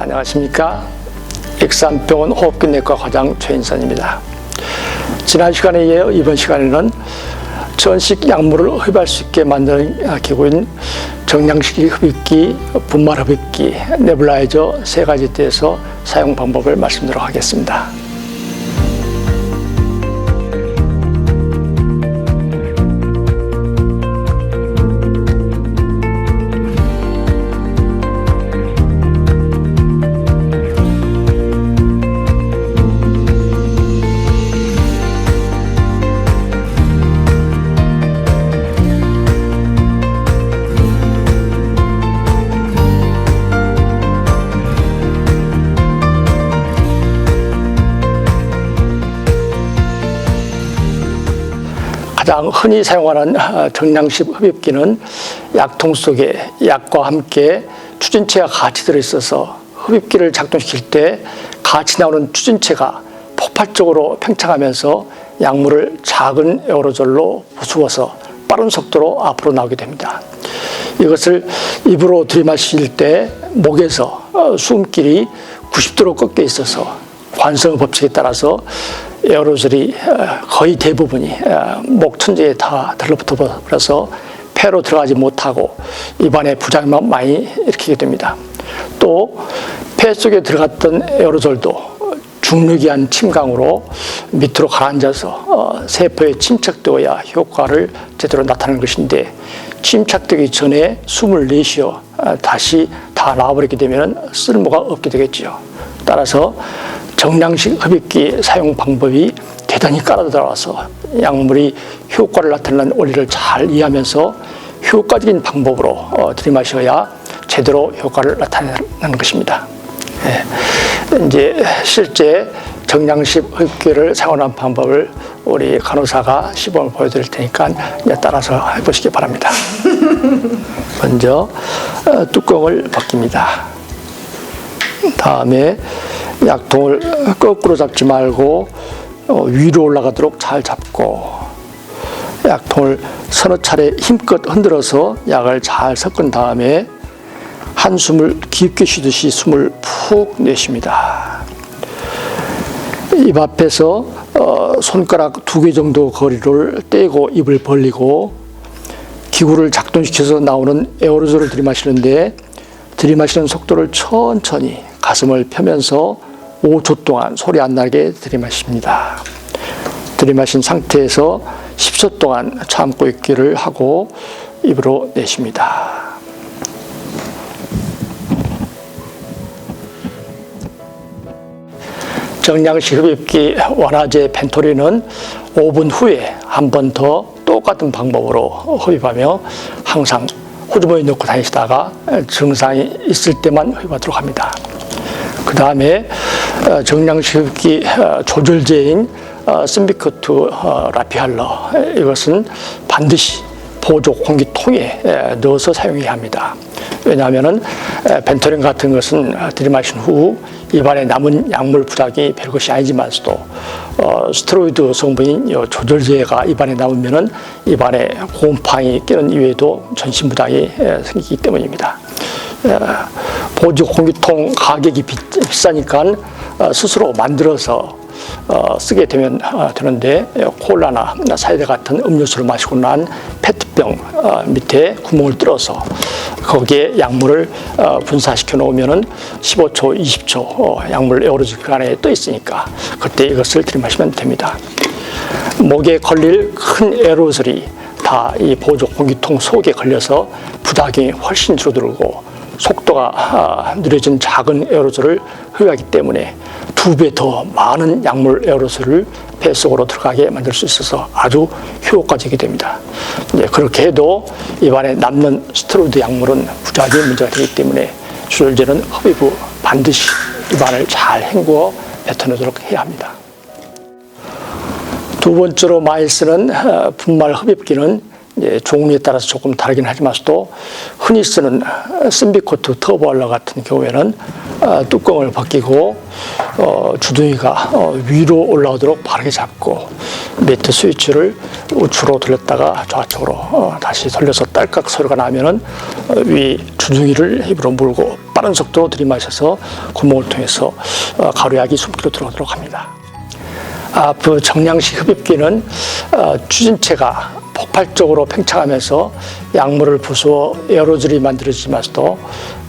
안녕하십니까. 익산병원 호흡기내과 과장 최인선입니다. 지난 시간에 이어 이번 시간에는 전식 약물을 흡입할 수 있게 만드는 기구인 정량식 흡입기, 분말 흡입기, 네뷸라이저 세 가지에 대해서 사용 방법을 말씀드리도록 하겠습니다. 가장 흔히 사용하는 정량식 흡입기는 약통 속에 약과 함께 추진체가 같이 들어있어서 흡입기를 작동시킬 때 같이 나오는 추진체가 폭발적으로 팽창하면서 약물을 작은 에어로졸로 부수어서 빠른 속도로 앞으로 나오게 됩니다. 이것을 입으로 들이마실 때 목에서 숨길이 90도로 꺾여 있어서 관성의 법칙에 따라서 에어로졸이 거의 대부분이 목 천장에 다 들러붙어 버려서 폐로 들어가지 못하고 입안에 부작용만 많이 일으키게 됩니다. 또 폐 속에 들어갔던 에어로졸도 중력이한 침강으로 밑으로 가라앉아서 세포에 침착되어야 효과를 제대로 나타내는 것인데, 침착되기 전에 숨을 내쉬어 다시 다 나와버리게 되면 쓸모가 없게 되겠죠. 따라서 정량식 흡입기 사용 방법이 대단히 깔아 들어와서 약물이 효과를 나타내는 원리를 잘 이해하면서 효과적인 방법으로 들이마셔야 제대로 효과를 나타내는 것입니다. 이제 실제 정량식 흡입기를 사용하는 방법을 우리 간호사가 시범을 보여드릴 테니까 이제 따라서 해보시기 바랍니다. 먼저 뚜껑을 벗깁니다. 다음에 약통을 거꾸로 잡지 말고 위로 올라가도록 잘 잡고, 약통을 서너 차례 힘껏 흔들어서 약을 잘 섞은 다음에 한숨을 깊게 쉬듯이 숨을 푹 내쉽니다. 입 앞에서 손가락 2개 정도 거리를 떼고 입을 벌리고, 기구를 작동시켜서 나오는 에어로졸을 들이마시는데 들이마시는 속도를 천천히 가슴을 펴면서 5초 동안 소리 안 나게 들이마십니다. 들이마신 상태에서 10초 동안 참고 있기를 하고 입으로 내쉽니다. 정량식 흡입기 완화제 펜토린은 5분 후에 한 번 더 똑같은 방법으로 흡입하며 항상 호주머니 넣고 다니시다가 증상이 있을 때만 흡입하도록 합니다. 그 다음에 정량식 흡입기 조절제인 심비코트 라피할러, 이것은 반드시 보조 공기통에 넣어서 사용해야 합니다. 왜냐하면 펜토린 같은 것은 들이마신 후 입안에 남은 약물 부작용이 별것이 아니지만서도 스테로이드 성분인 조절제가 입안에 남으면 입안에 곰팡이 끼는 이외에도 전신 부작용이 생기기 때문입니다. 보조 공기통 가격이 비싸니까 스스로 만들어서 쓰게 되면 되는데, 콜라나 사이다 같은 음료수를 마시고 난 페트병 밑에 구멍을 뚫어서 거기에 약물을 분사시켜 놓으면은 15초, 20초 약물 에어로졸 그 안에 떠 있으니까 그때 이것을 들이마시면 됩니다. 목에 걸릴 큰 에어로졸이 다 이 보조 공기통 속에 걸려서 부작용이 훨씬 줄어들고 속도가 느려진 작은 에어로졸을 흡입하기 때문에 2배 더 많은 약물 에어로졸을 폐 속으로 들어가게 만들 수 있어서 아주 효과적이 됩니다. 그렇게 해도 입안에 남는 스테로이드 약물은 부작용이 문제가 되기 때문에 조절제는 흡입 후 반드시 입안을 잘 헹구어 뱉어내도록 해야 합니다. 두 번째로 많이 쓰는 분말 흡입기는 종류에 따라서 조금 다르긴 하지만서도 흔히 쓰는 심비코트 터보알러 같은 경우에는 뚜껑을 벗기고 주둥이가 위로 올라오도록 바르게 잡고 매트 스위치를 우측으로 돌렸다가 좌측으로 다시 돌려서 딸깍 소리가 나면은 위 주둥이를 입으로 물고 빠른 속도로 들이마셔서 구멍을 통해서 가루약이 숨기로 들어오도록 합니다. 정량식 흡입기는 추진체가 폭발적으로 팽창하면서 약물을 부수어 에어로졸이 만들어지면서도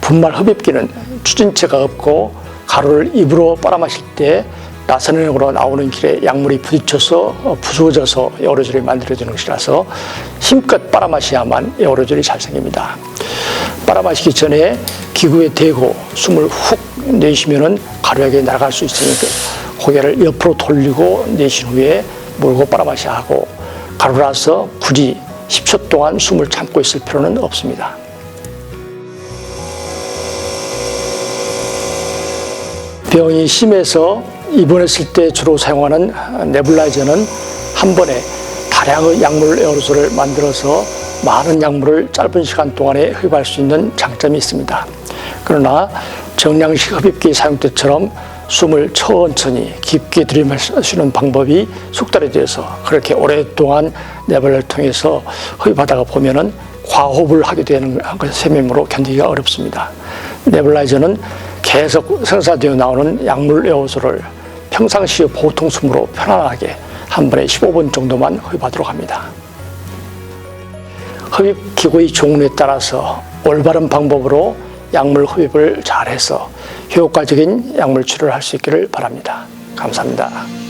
분말 흡입기는 추진체가 없고 가루를 입으로 빨아마실 때 나선형으로 나오는 길에 약물이 부딪혀서 부수어져서 에어로졸이 만들어지는 것이라서 힘껏 빨아마셔야만 에어로졸이 잘 생깁니다. 빨아마시기 전에 기구에 대고 숨을 훅 내쉬면은 가루약이 날아갈 수 있으니까 고개를 옆으로 돌리고 내쉰 후에 물고 빨아마셔야 하고, 가루라서 굳이 10초 동안 숨을 참고 있을 필요는 없습니다. 병이 심해서 입원했을 때 주로 사용하는 네뷸라이저는 한 번에 다량의 약물 에어로졸을 만들어서 많은 약물을 짧은 시간 동안에 흡입할 수 있는 장점이 있습니다. 그러나 정량식 흡입기 사용 때처럼 숨을 천천히 깊게 들이마시는 방법이 숙달해져서 그렇게 오랫동안 네뷸라이저를 통해서 흡입하다가 보면은 과호흡을 하게 되는 셈이므로 견디기가 어렵습니다. 네뷸라이저는 계속 생산되어 나오는 약물 에어로졸을 평상시의 보통 숨으로 편안하게 한 번에 15분 정도만 흡입하도록 합니다. 흡입 기구의 종류에 따라서 올바른 방법으로 약물 흡입을 잘해서 효과적인 약물 치료를 할 수 있기를 바랍니다. 감사합니다.